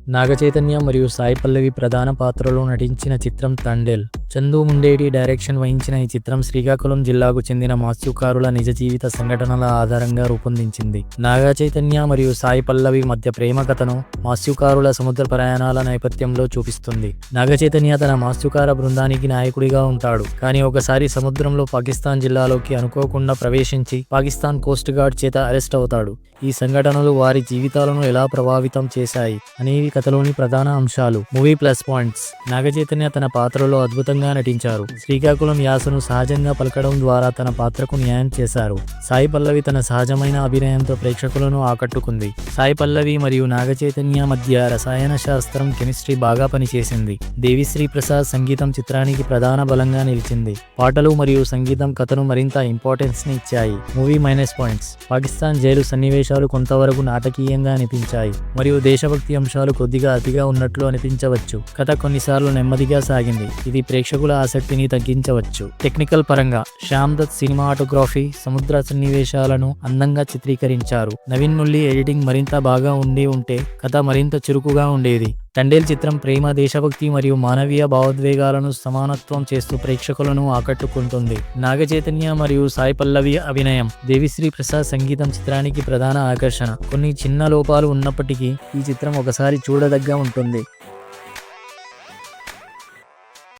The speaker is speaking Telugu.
నాగచైతన్య మరియు సాయి పల్లవి ప్రధాన పాత్రలో నటించిన చిత్రం తండేల్. చందు ముండేటి డైరెక్షన్ వహించిన ఈ చిత్రం శ్రీకాకుళం జిల్లాకు చెందిన మత్స్యకారుల నిజ జీవిత సంఘటనల ఆధారంగా రూపొందించింది. నాగచైతన్య మరియు సాయి పల్లవి మధ్య ప్రేమ కథను మత్స్యకారుల సముద్ర ప్రయాణాల నేపథ్యంలో చూపిస్తుంది. నాగచైతన్య తన మత్స్యకార బృందానికి నాయకుడిగా ఉంటాడు, కానీ ఒకసారి సముద్రంలో పాకిస్తాన్ జిల్లాలోకి అనుకోకుండా ప్రవేశించి పాకిస్తాన్ కోస్ట్ గార్డ్ చేత అరెస్ట్ అవుతాడు. ఈ సంఘటనలు వారి జీవితాలను ఎలా ప్రభావితం చేశాయి అనేవి కథలోని ప్రధాన అంశాలు. మూవీ ప్లస్ పాయింట్స్: నాగచైతన్య తన పాత్రలో అద్భుతంగా నటించారు. శ్రీకాకుళం యాసను సహజంగా పలకడం ద్వారా తన పాత్రకు న్యాయం చేశారు. సాయి పల్లవి తన సహజమైన అభినయంతో ప్రేక్షకులను ఆకట్టుకుంది. సాయి పల్లవి మరియు నాగచైతన్య మధ్య రసాయన శాస్త్రం కెమిస్ట్రీ బాగా పనిచేసింది. దేవిశ్రీ ప్రసాద్ సంగీతం చిత్రానికి ప్రధాన బలంగా నిలిచింది. పాటలు మరియు సంగీతం కథను మరింత ఇంపార్టెన్స్ ని ఇచ్చాయి. Movie minus points: Pakistan jail సన్నివేశాలు కొంతవరకు నాటకీయంగా అనిపించాయి మరియు దేశభక్తి అంశాలు కొద్దిగా అతిగా ఉన్నట్లు అనిపించవచ్చు. కథ కొన్నిసార్లు నెమ్మదిగా సాగింది, ఇది ప్రేక్షకుల ఆసక్తిని తగ్గించవచ్చు. టెక్నికల్ పరంగా శ్యామ్ దత్ సినిమాటోగ్రఫీ, సముద్ర సన్నివేశాలను అందంగా చిత్రీకరించారు. నవీన్ ముల్లి ఎడిటింగ్ మరింత బాగా ఉంటే కథ మరింత చురుకుగా ఉండేది. తండేల్ చిత్రం ప్రేమ, దేశభక్తి మరియు మానవీయ భావోద్వేగాలను సమానత్వం చేస్తూ ప్రేక్షకులను ఆకట్టుకుంటుంది. నాగచైతన్య మరియు సాయి పల్లవి అభినయం, దేవిశ్రీ ప్రసాద్ సంగీతం చిత్రానికి ప్రధాన ఆకర్షణ. కొన్ని చిన్న లోపాలు ఉన్నప్పటికీ ఈ చిత్రం ఒకసారి చూడదగ్గ ఉంటుంది.